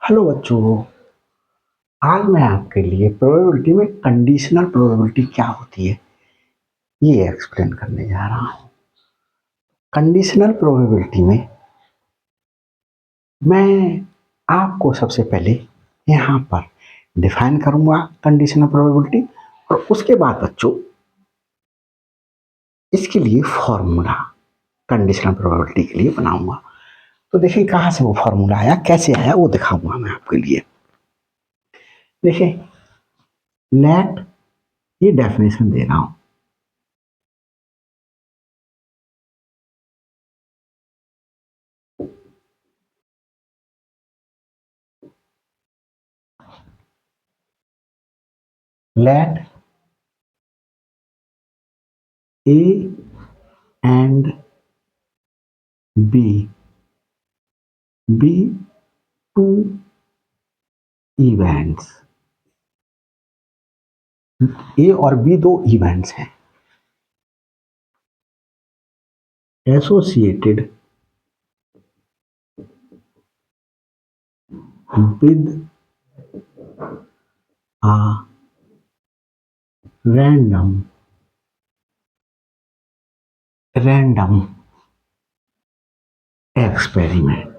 Hello बच्चों। आज मैं आपके लिए प्रोबेबिलिटी में कंडीशनल प्रोबेबिलिटी क्या होती है ये एक्सप्लेन करने जा रहा हूँ। कंडीशनल प्रोबेबिलिटी में मैं आपको सबसे पहले यहाँ पर डिफाइन करूँगा कंडीशनल प्रोबेबिलिटी, और उसके बाद बच्चों इसके लिए फॉर्मूला कंडीशनल प्रोबेबिलिटी के लिए बनाऊंगा। तो देखिए कहाँ से वो फॉर्मूला आया, कैसे आया, वो दिखाऊंगा मैं आपके लिए। देखिए लेट, ये डेफिनेशन दे रहा हूँ। Let A and B be two events। A और B दो इवेंट्स हैं associated with a random experiment।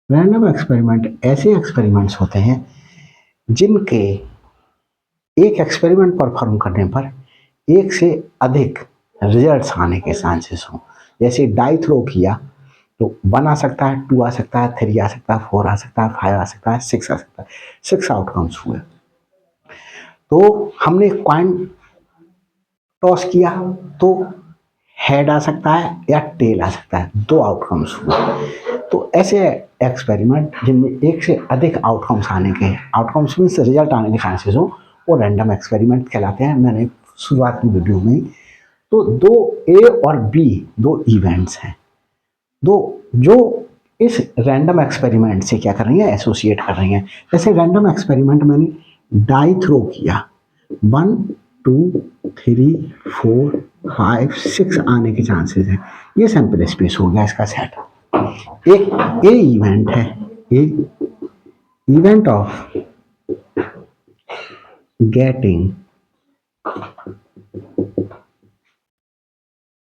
Random experiment ऐसे एक्सपेरिमेंट्स होते हैं जिनके एक एक्सपेरिमेंट परफॉर्म करने पर एक से अधिक रिजल्ट्स आने के चांसेस हों। जैसे डाई थ्रो किया तो 1 आ सकता है, 2 आ सकता है, 3 आ सकता है, 4 आ सकता है, 5 आ सकता है, 6 आ सकता है। 6 आउटकम्स हुए। तो हमने कॉइन टॉस किया तो हेड आ सकता है या टेल आ सकता है, 2 आउटकम्स हुए। तो ऐसे एक्सपेरिमेंट जिनमें एक से अधिक आउटकम्स आने के, आउटकम्स मीन्स रिजल्ट आने के चांसेस हो, वो रैंडम एक्सपेरिमेंट कहलाते हैं। मैंने शुरुआत की वीडियो में तो दो ए और बी दो इवेंट्स हैं, दो जो इस रैंडम एक्सपेरिमेंट से क्या कर रही हैं, एसोसिएट कर रही हैं। जैसे रैंडम एक्सपेरिमेंट मैंने डाई थ्रो किया, 1 2 3 4 5 6 आने के चांसेस हैं। ये सैंपल स्पेस हो गया इसका सेट। एक ए इवेंट है, a event of getting,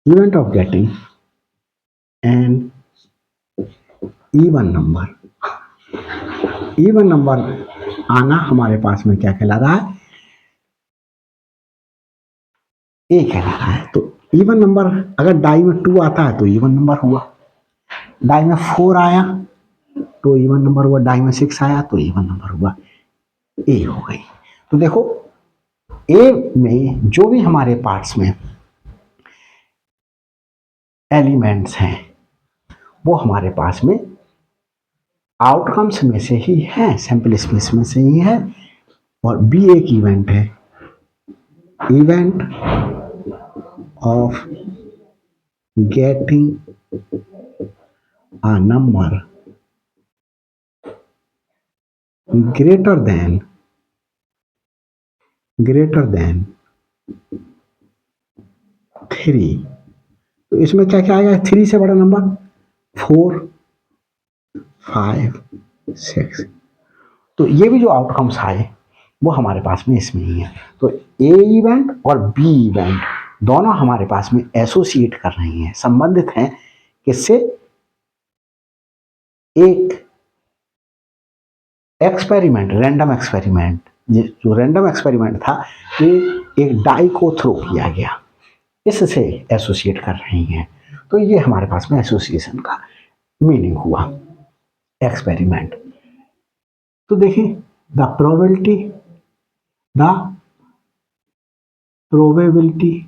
event of getting an even number. Even number आना हमारे पास में क्या कहला रहा है, ए कहला रहा है। तो इवन नंबर अगर डाई में 2 आता है तो इवन नंबर हुआ, डाई में 4 आया तो इवन नंबर हुआ, डाई में 6 आया तो इवन नंबर हुआ, ए हो गई। तो देखो ए में जो भी हमारे पार्ट्स में एलिमेंट्स हैं वो हमारे पास में आउटकम्स में से ही है, सैंपल स्पेस में से ही है। और बी एक इवेंट है, event of getting a number greater than 3। तो इसमें क्या क्या आएगा, 3 से बड़ा नंबर 4 5 6। तो ये भी जो आउटकम्स आए वो हमारे पास में इसमें ही है। तो ए इवेंट और बी इवेंट दोनों हमारे पास में एसोसिएट कर रही हैं, संबंधित हैं किससे, एक एक्सपेरिमेंट, रैंडम एक्सपेरिमेंट। जो रैंडम एक्सपेरिमेंट था ये एक डाई को थ्रो किया गया, इससे एसोसिएट कर रही हैं। तो ये हमारे पास में एसोसिएशन का मीनिंग हुआ एक्सपेरिमेंट। तो देखिए the probability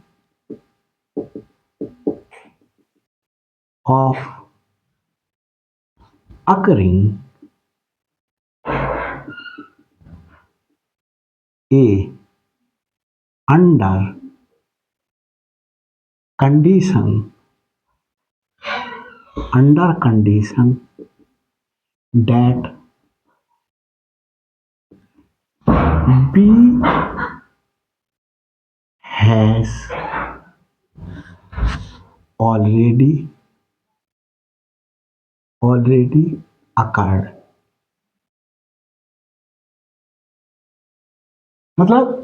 of occurring a under condition that B has already already occurred, मतलब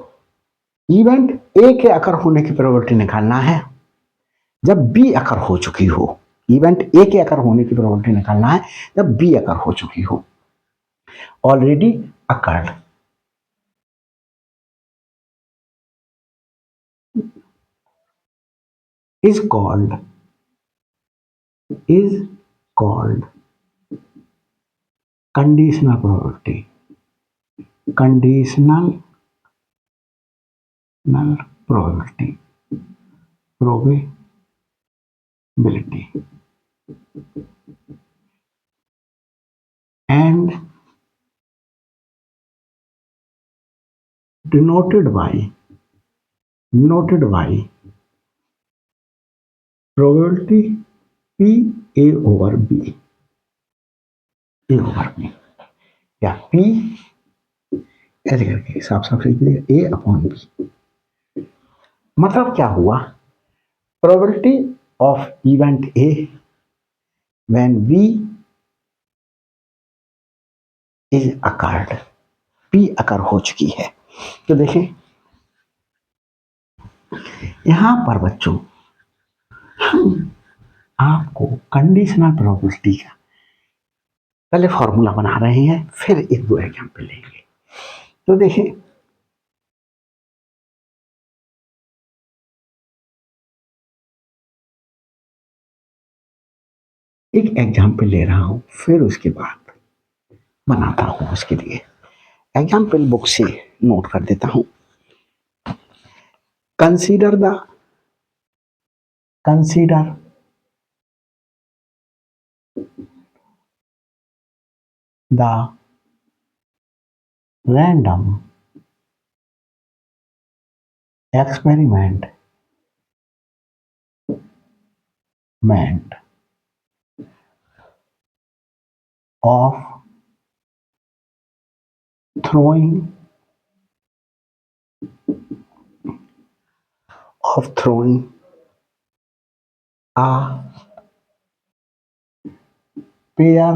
इवेंट ए के अकर होने की प्रोबेबिलिटी निकालना है जब बी अकर हो चुकी हो। इवेंट ए के अकर होने की प्रोबेबिलिटी निकालना है जब बी अकर हो चुकी हो। Already occurred is called conditional probability, conditional probability and denoted by probability P A over B, या P ऐसे करके साफ साफ लिख दीजिए A अपॉन B। मतलब क्या हुआ, probability of event A when B is occurred, P अकर हो चुकी है। तो देखें यहां पर बच्चों हम आपको कंडीशनल प्रोबेबिलिटी का पहले फॉर्मूला बना रहे हैं, फिर एक दो एग्जाम्पल लेंगे। तो देखें एक एग्जाम्पल ले रहा हूं, फिर उसके बाद बनाता हूं। उसके लिए एग्जाम्पल बुक से नोट कर देता हूं। Consider the random experiment of throwing a pair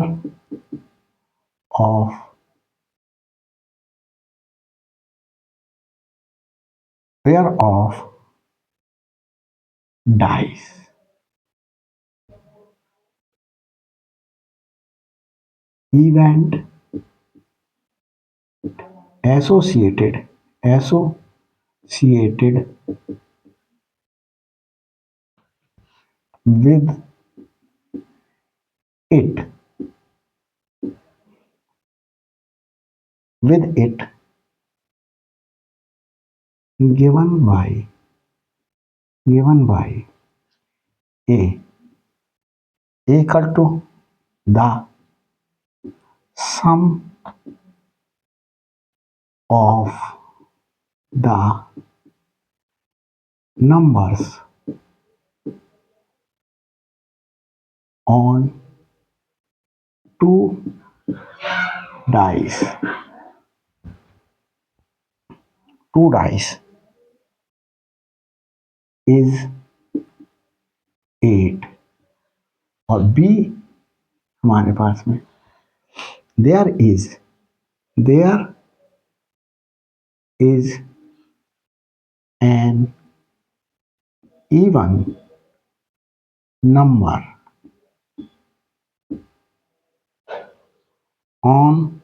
of dice event associated with it given by A equal to the sum of the numbers on two dice is 8 और B हमारे पास में there is an even number on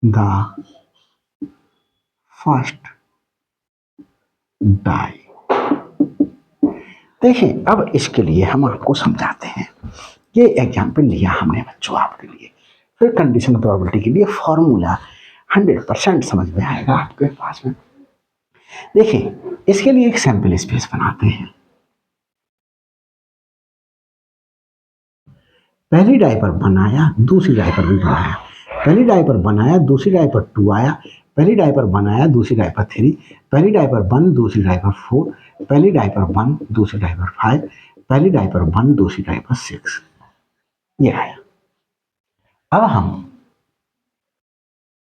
the first die। देखिए अब इसके लिए हम आपको समझाते हैं। ये एग्जाम्पल लिया हमने बच्चों आपके लिए, फिर कंडीशनल प्रोबेबिलिटी के लिए फॉर्मूला 100% समझ में आएगा आपके पास में। देखिए इसके लिए एक सैंपल स्पेस बनाते हैं। पहली डाई पर बनाया, दूसरी डाई पर भी बनाया, पहली डाई पर बनाया, दूसरी डाई पर 2 आया, पहली डाई पर बनाया, दूसरी डाई पर 3, पहली डाई पर 1, दूसरी डाई पर 4, पहली डाई पर 1, दूसरी डाई पर 5, पहली डाई पर 1, दूसरी डाई पर 6। ये आया। अब हम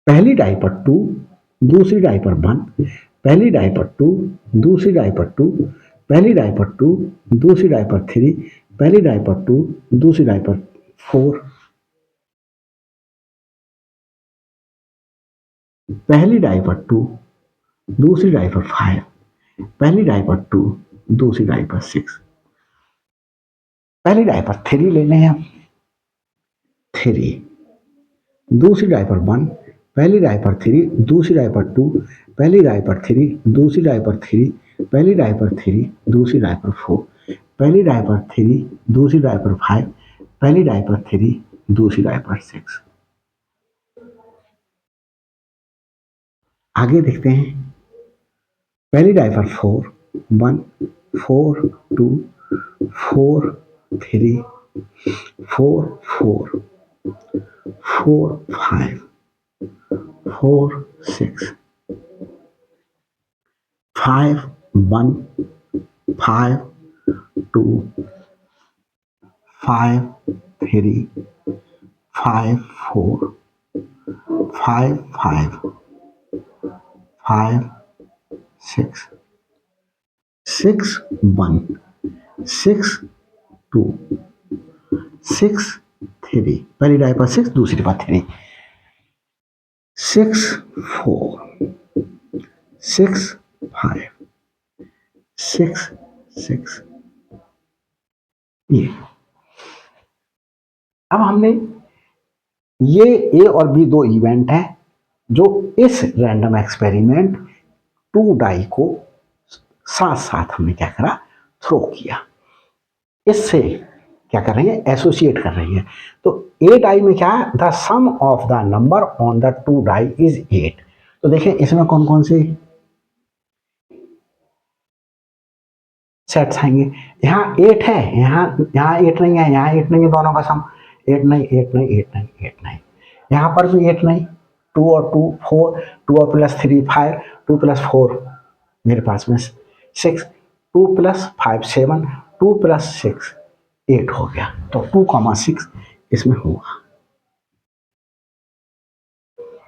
पहली डाई पर 2, दूसरी डाई पर 1, पहली डाई पर 2, दूसरी डाई पर 2, पहली डाई पर 2, दूसरी डाई पर 3, पहली डाई पर 2, दूसरी डाई पर 4, पहली डाई पर 2, दूसरी डाई पर 5, पहली डाई पर 2, दूसरी डाई पर 6, पहली डाई पर 3 लेने हैं हम, 3, दूसरी डाई पर 1, पहली डाई पर 3, दूसरी डाई पर 2, पहली डाई पर 3, दूसरी डाई पर 3, पहली डाई पर 3, दूसरी डाई पर 4, पहली डाई पर 3, दूसरी डाई पर 5, पहली डाई पर 3, दूसरी डाई पर 6। आगे देखते हैं, पहली डाई पर 4, 1, 4, 2, 4, 3, 4, 4, 4, 5, 4, 6, 5, 1, 5, 2, 5, 3, 5, 4, 5, 5, 5, 6, 6, 1, 6, 2, 6, 3, पहली डाई पर 6, दूसरी पर 3, 6, 4, 6, 5, 6, 6। ये अब हमने ये ए और बी दो इवेंट हैं जो इस रैंडम एक्सपेरिमेंट 2 डाई को साथ साथ हमने क्या करा, थ्रो किया। इससे क्या कर रही है, एसोसिएट कर रही है। तो 8 डाई में क्या है, the sum of the number on the 2 die is 8। तो देखें इसमें कौन कौन से सेट्स आएंगे। यहाँ 8 है, यहाँ 8 नहीं है, यहाँ 8 नहीं है, दोनों का सम 8 नहीं 8 नहीं 8 नहीं 8 नहीं। यहाँ पर भी 8 नहीं, 2 और 2 4, 2 और प्लस 3 5, 2 प्लस 4 मेरे पास में 6, 2 प्लस 5 7, 2 प्लस 6 8 हो गया। तो 2,6 इसमें होगा।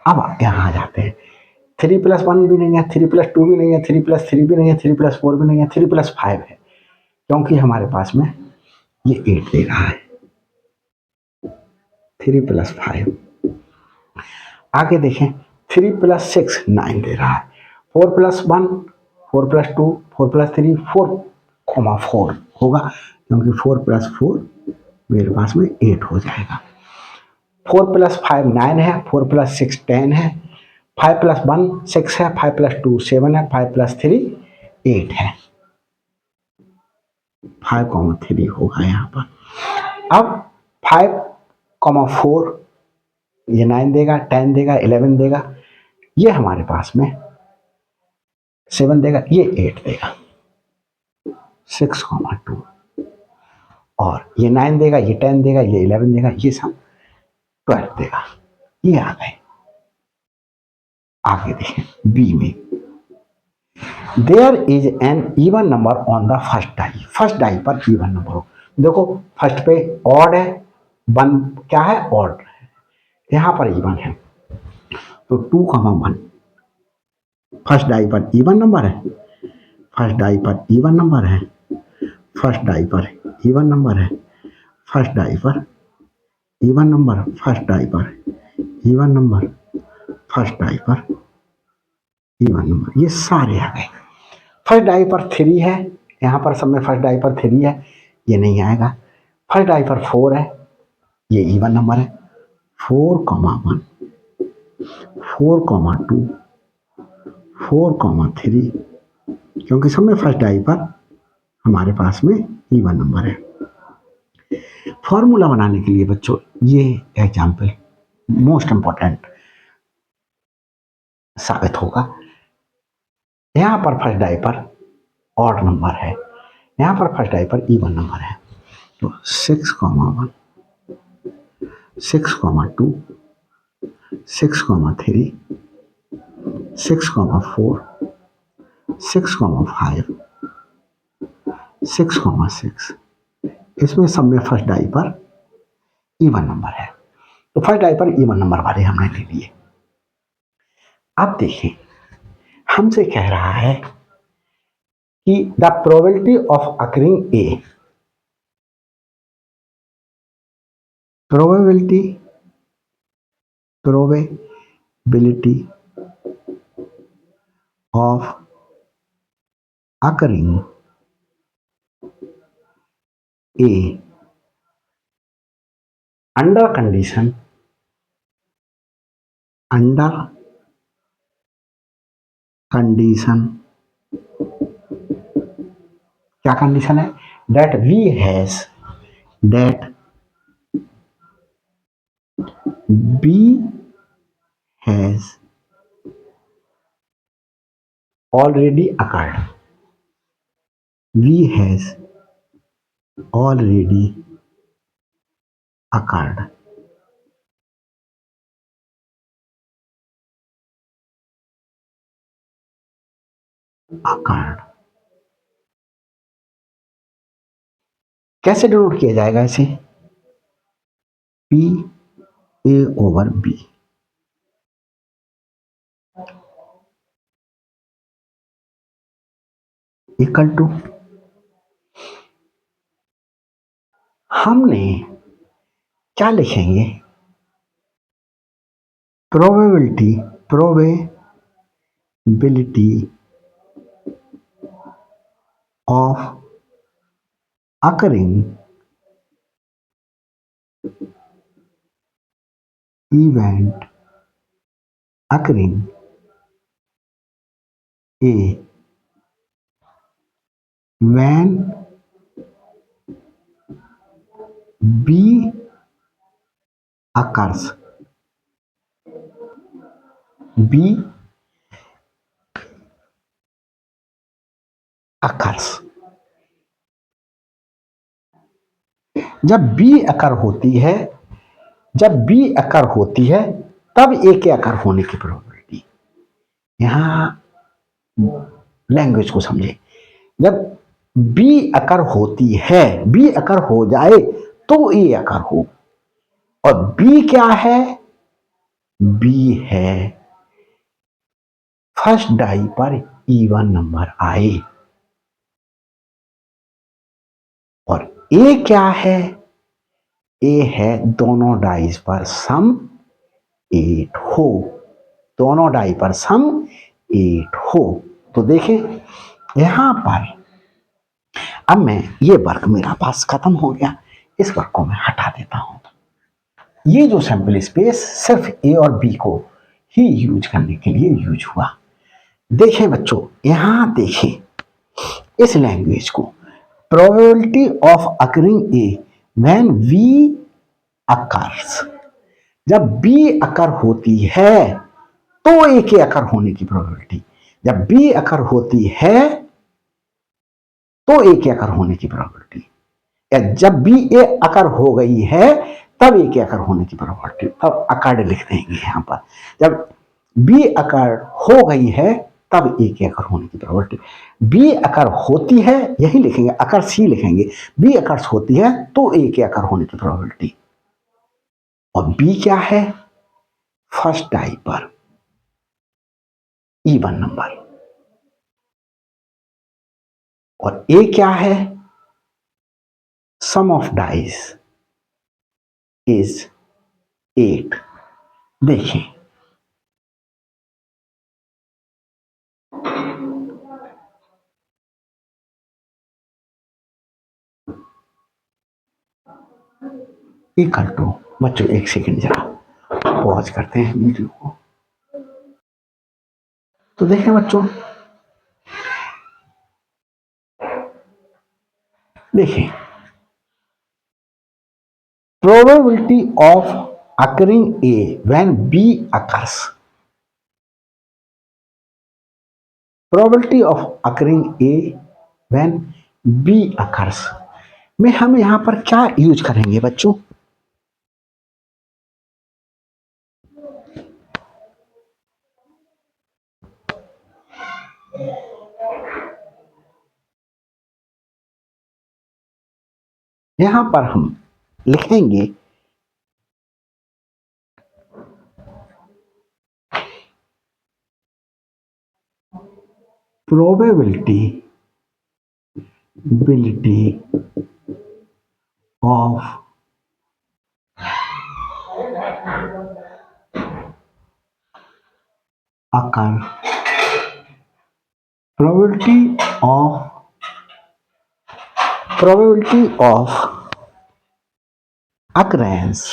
अब यहाँ आ जाते हैं, 3 प्लस 1 भी नहीं है, 3 प्लस 2 भी नहीं है, 3 प्लस 3 भी नहीं है, 3 प्लस 4 भी नहीं है, 3 प्लस 5 है, क्योंकि हमारे पास में ये 8 दे रहा है। 3 प्लस 5, आगे देखें 3 प्लस 6 9 दे रहा है, 4 प्लस 1 4 प्लस 2 4 प्लस 3 4,4 होगा, क्योंकि 4 प्लस 4 मेरे पास में 8 हो जाएगा। 4 प्लस 5 9 है, 4 प्लस 6 10 है, 5 प्लस 1 6 है, 5 प्लस 2 7 है, 5 प्लस 3 8 है, 5,3 होगा यहाँ पर। अब 5,4 ये 9 देगा, 10 देगा, 11 देगा, ये हमारे पास में 7 देगा, ये 8 देगा, 6,2, और ये 9 देगा, ये 10 देगा, ये 11 देगा, ये सब 12 देगा। ये आ गए। आगे देखें बी में, there is an even number on the first die, first die पर इवन नंबर हो। देखो फर्स्ट पे ऑड है, 1 क्या है, ऑड है, यहाँ पर इवन है, तो 2,1 फर्स्ट डाई पर इवन नंबर है, फर्स्ट डाई पर इवन नंबर है, फर्स्ट डाई पर इवन नंबर है, फर्स्ट डाई पर इवन नंबर, फर्स्ट डाई पर इवन नंबर, फर्स्ट डाई पर इवन नंबर, ये सारे आ गए। फर्स्ट डाई पर 3 है, यहाँ पर सब में फर्स्ट डाई पर 3 है, ये नहीं आएगा। फर्स्ट डाई पर 4 है, ये इवन नंबर है, 4,1 4,2 4,3, क्योंकि सब में फर्स्ट डाई पर हमारे पास में इवन नंबर है। फॉर्मूला बनाने के लिए बच्चों ये एग्जाम्पल मोस्ट इंपॉर्टेंट साबित होगा। यहाँ पर फर्स्ट डाई पर ऑड नंबर है, यहाँ पर फर्स्ट डाई पर इवन नंबर है, तो 6,1 6,2 6,3 6,4 6,5 6,6, इसमें सब में फर्स्ट डाई पर इवन नंबर है, तो फर्स्ट डाई पर इवन नंबर वाले हमने ले लिए। अब देखें हमसे कह रहा है कि the probability of occurring A probability probability of occurring a under condition क्या कंडीशन है? that B has already occurred. B has already occurred. कैसे डिनोट किया जाएगा इसे? P A over B equal to, हमने क्या लिखेंगे? Probability of occurring event occurring A when B occurs. B occurs. जब B अकर होती है तब A के अकर होने की प्रोबेबिलिटी। यहां लैंग्वेज को समझे, जब B अकर होती है, B अकर हो जाए तो A अकर हो, और B क्या है? B है फर्स्ट डाई पर इवन नंबर आए, और A क्या है? A है दोनों डाइस पर सम 8 हो, दोनों डाई पर सम 8 हो। तो देखें यहां पर, अब मैं ये वर्क मेरा पास खत्म हो गया, इस वर्क को मैं हटा देता हूं। ये जो सैंपल स्पेस सिर्फ A और B को ही यूज करने के लिए यूज हुआ। देखें बच्चों, यहां देखें इस लैंग्वेज को, probability of occurring A when V occurs. जब B अकर होती है तो A के अकर होने की प्रोबेबिलिटी, जब B अकर होती है तो A के अकर होने की प्रोबेबिलिटी, या जब B A अकर हो गई है तब A के अकर होने की प्रोबेबिलिटी। तब अकर्ड लिख देंगे यहां पर, जब B अकर हो गई है तब A के अकर होने की प्रोबेबिलिटी। B अकर होती है, यही लिखेंगे, अकर C लिखेंगे, B अकर होती है तो A के अकर होने की प्रोबेबिलिटी। और B क्या है? फर्स्ट डाई पर इवन नंबर, और A क्या है? सम ऑफ डाइस इज 8। देखें इक्वल टू, बच्चों एक सेकंड जरा पॉज करते हैं वीडियो को। तो देखें बच्चों, देखें probability of occurring A when B occurs, probability of occurring A when B occurs में हम यहां पर क्या यूज करेंगे बच्चों? यहां पर हम लिखेंगे probability of occur, probability of occurrence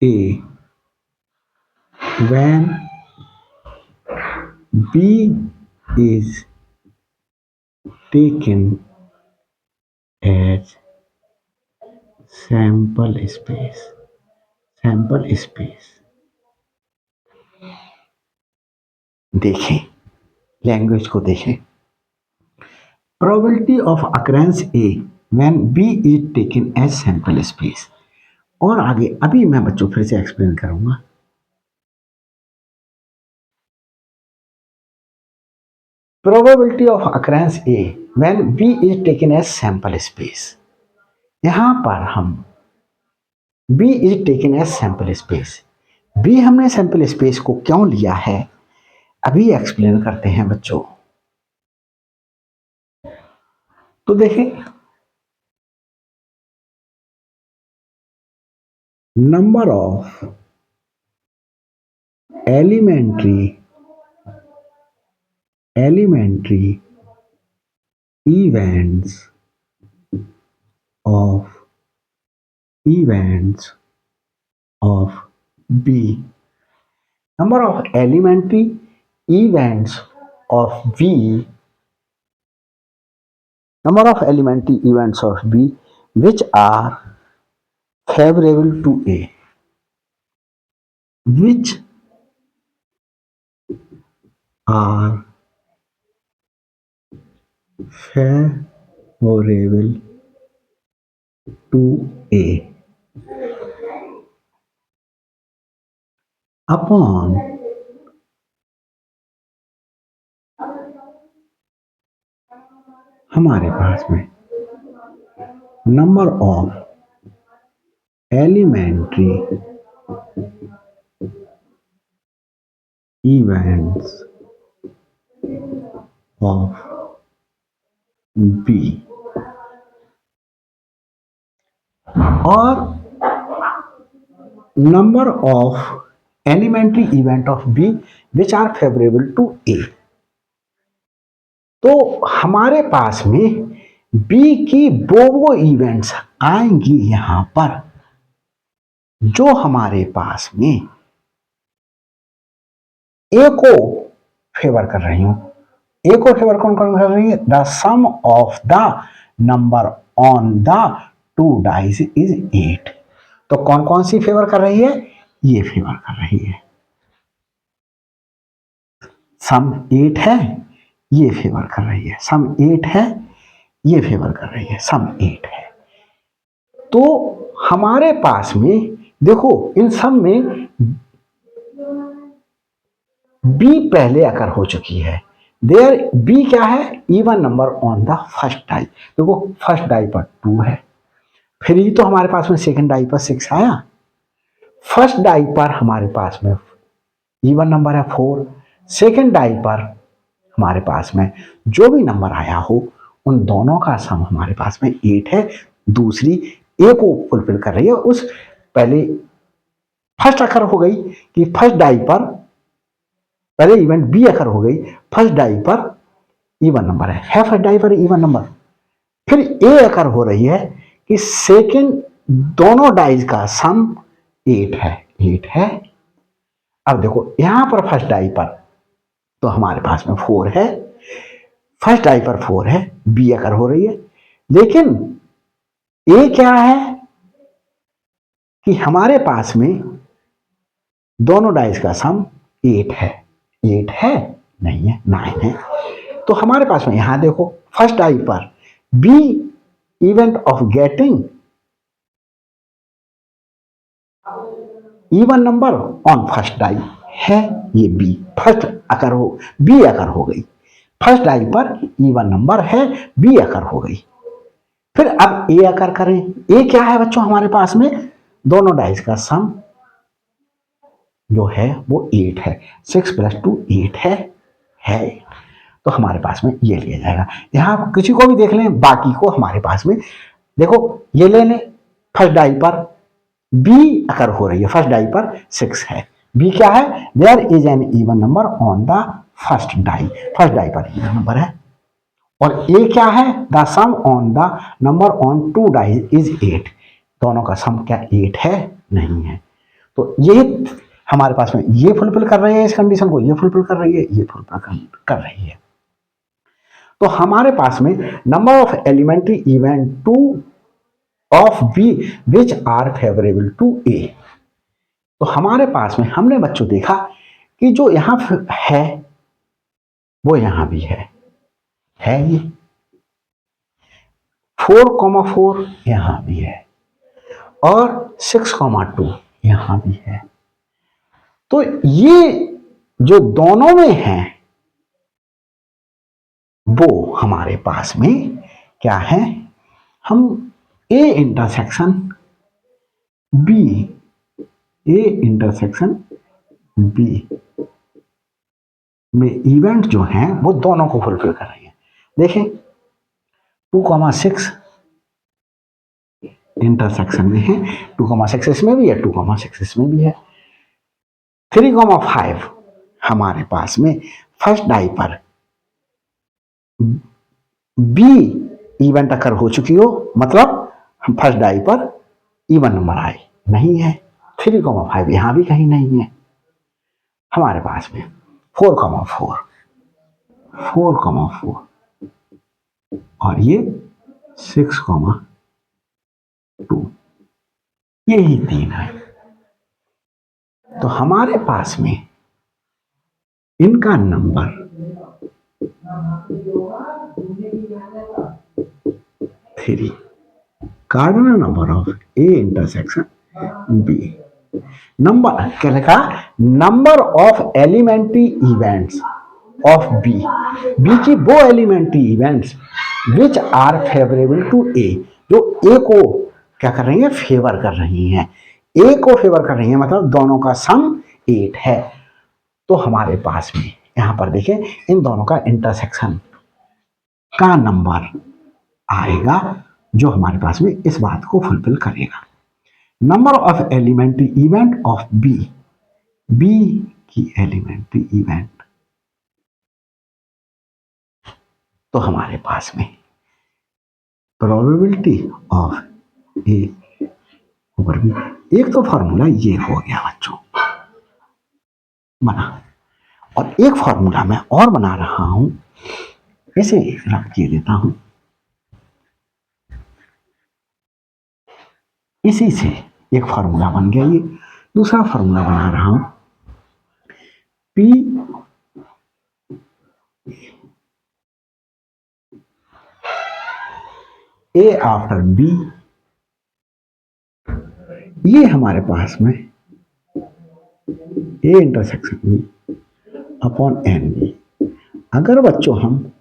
A when B is taken as sample space. देखें, लैंग्वेज को देखें। Probability of occurrence A when B is taken as sample space. और आगे अभी मैं बच्चों फिर से एक्सप्लेन करूंगा। Probability of occurrence A when B is taken as sample space. यहां पर हम B is taken as sample space, B हमने सैंपल स्पेस को क्यों लिया है अभी एक्सप्लेन करते हैं बच्चों। तो देखें, number of elementary events of B. Number of elementary events of B. Number of elementary events of B which are favorable to A. Which are favorable to A upon हमारे पास में number of elementary events of B और number of elementary event of B which are favorable to A। तो हमारे पास में B की वो इवेंट्स आएंगी यहां पर जो हमारे पास में ए को फेवर कर रही हूं। ए को फेवर कौन कौन कर रही है? The sum of the number on the two dice is 8। तो कौन कौन सी फेवर कर रही है? ये फेवर कर रही है। सम 8 है, ये फेवर कर रही है। सम 8 है, ये फेवर कर रही है। सम 8 है। तो हमारे पास में देखो इन सम में बी पहले अकर हो चुकी है। देयर बी क्या है? Even number on the first die. देखो फर्स्ट डाई पर 2 है, फिर ये तो हमारे पास में सेकंड डाई पर 6 आया। फर्स्ट डाई पर हमारे पास में इवन नंबर है 4, सेकंड डाई पर हमारे पास में जो भी नंबर आया हो उन दोनों का सम हमारे पास में 8 है। दूसरी ए को फुलफिल कर रही है। उस पहले फर्स्ट अकर हो गई कि फर्स्ट डाई पर पहले इवेंट बी अकर हो गई, फर्स्ट डाई पर इवन नंबर है फर्स्ट डाई पर इवन नंबर। फिर ए अकर हो रही है कि सेकंड दोनों डाइज का सम 8 है। अब देखो यहां पर फर्स्ट डाई पर तो हमारे पास में 4 है, फर्स्ट डाई पर 4 है, बी अकर हो रही है। लेकिन ए क्या है कि हमारे पास में दोनों डाइस का सम 8 है। 8 है नहीं है, 9 है। तो हमारे पास में यहां देखो फर्स्ट डाई पर B event of getting even number on first die है। ये बी फर्स्ट अकर हो, बी अकर हो गई। फर्स्ट डाई पर इवन नंबर है, बी अकर हो गई। फिर अब ए अकर करें। ए क्या है बच्चों? हमारे पास में दोनों डाइस का सम जो है वो 8 है। 6 + 2 8 है। तो हमारे पास में ये लिया जाएगा। यहां किसी को भी देख लें, बाकी को हमारे पास में देखो ये ले लें। फर्स्ट डाई पर बी अगर हो रही है, फर्स्ट डाई पर 6 है, बी क्या है, there is an even number on the first die, first die पर इवन नंबर है। और ए क्या है, the sum on the number on two die is 8, दोनों का सम क्या 8 है, नहीं है। तो ये हमारे पास में ये फुलफिल कर रहे हैं इस कंडीशन को, ये फुलफिल कर रही है, ये फुलफिल कर रही है। तो हमारे पास में number of elementary event to of B which are favourable to A. तो हमारे पास में हमने बच्चों देखा कि जो यहां है वो यहां भी है ये 4,4 यहां भी है और 6,2 यहां भी है। तो ये जो दोनों में है वो हमारे पास में क्या है, हम A intersection B, A intersection B में इवेंट जो हैं वो दोनों को फुलफिल कर रही है। देखें 2,6 इंटरसेक्शन में है, 2,6 इसमें भी है, 2,6 इसमें भी है। 3,5 हमारे पास में फर्स्ट डाई पर बी इवेंट अकर हो चुकी हो, मतलब फर्स्ट डाई पर इवन नंबर आए, नहीं है। 3,5 यहां भी कहीं नहीं है। हमारे पास में 4,4 और ये 6,2, यही 3 है। तो हमारे पास में इनका number 3, cardinal number of A intersection B. Number क्या लिखा, number of elementary events of B, B की वो elementary events which are favourable to A, जो ए को क्या कर रही है, फेवर कर रही हैं, ए को फेवर कर रही है, मतलब दोनों का सम 8 है। तो हमारे पास में यहां पर देखें इन दोनों का इंटरसेक्शन का नंबर आएगा जो हमारे पास में इस बात को फुलफिल करेगा। Number of elementary event of B, B की एलिमेंट्री इवेंट, तो हमारे पास में probability of A over B, एक तो फॉर्मूला ये हो गया बच्चों बना, और एक फॉर्मूला मैं और बना रहा हूं, इसे रख के देता हूं, इसी से एक फार्मूला बन गया, ये दूसरा फार्मूला बना रहा हूं, पी ए आफ्टर बी, ये हमारे पास में A intersection B upon n B. अगर बच्चों हम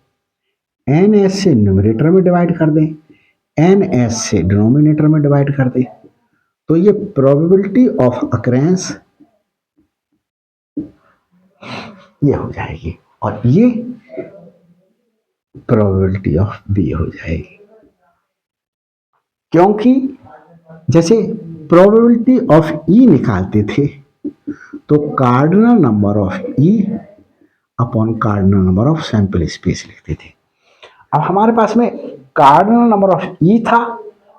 एन एस से न्यूमरेटर में डिवाइड कर दें, एन एस से डिनोमिनेटर में डिवाइड कर दें, तो ये प्रोबेबिलिटी ऑफ अकरेंस ये हो जाएगी और ये प्रोबेबिलिटी ऑफ बी हो जाएगी। क्योंकि जैसे प्रोबेबिलिटी ऑफ ई निकालते थे तो cardinal number of E upon cardinal number of sample space लिखते थे। अब हमारे पास में कार्डिनल नंबर ऑफ ई था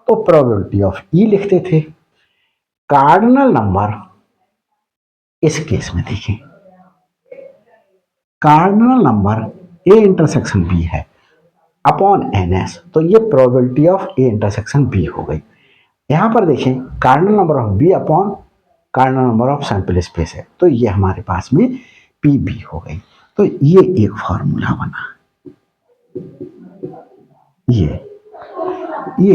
तो प्रोबेबिलिटी ऑफ ई लिखते थे। कार्डिनल नंबर इस केस में देखें, cardinal number A intersection B है अपॉन एन एस, तो ये probability of A intersection B हो गई। यहां पर देखें cardinal number of B upon cardinal number of sample space है, तो ये हमारे पास में पी बी हो गई। तो ये एक फॉर्मूला बना, ये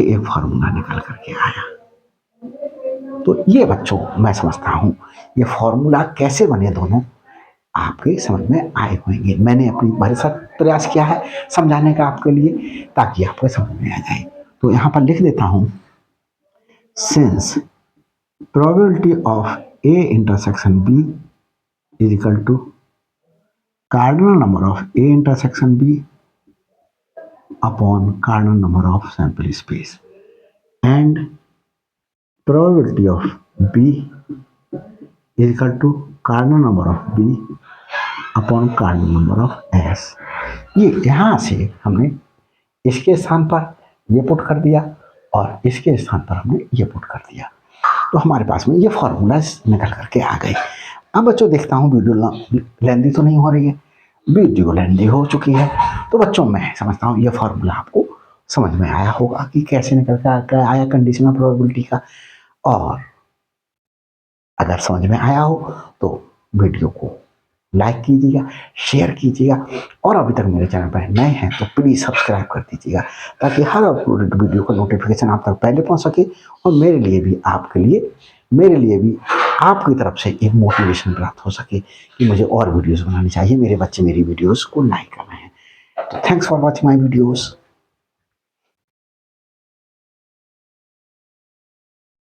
एक फॉर्मूला निकल करके आया। तो ये बच्चों मैं समझता हूं ये फॉर्मूला कैसे बने दोनों आपके समझ में आए होंगे। मैंने अपनी भरसक प्रयास किया है समझाने का आपके लिए ताकि आपको समझ में आ जाए। तो यहां पर लिख देता हूं, since probability of A intersection B is equal to cardinal number of A intersection B upon cardinal number of sample space and probability of B equal to cardinal number of B upon cardinal number of S. ये यहाँ से हमने इसके स्थान पर ये put कर दिया और इसके स्थान पर हमने ये पुट कर दिया, तो हमारे पास में ये फॉर्मूलाज निकल करके आ गए। अब बच्चों देखता हूँ वीडियो लेंदी तो नहीं हो रही है, वीडियो लेंदी हो चुकी है, तो बच्चों मैं समझता हूँ ये फॉर्मूला आपको समझ में आया होगा कि कैसे निकल कर आया कंडीशनल प्रोबेबिलिटी का। और अगर समझ में आया हो तो वीडियो को लाइक कीजिएगा, शेयर कीजिएगा, और अभी तक मेरे चैनल पर नए हैं तो प्लीज़ सब्सक्राइब कर दीजिएगा, ताकि हर अपलोडेड वीडियो का नोटिफिकेशन आप तक पहले पहुंच सके, और मेरे लिए भी आपकी तरफ से एक मोटिवेशन प्राप्त हो सके कि मुझे और वीडियोस बनानी चाहिए, मेरे बच्चे मेरी वीडियोस को लाइक कर रहे हैं। तो thanks for watching my videos.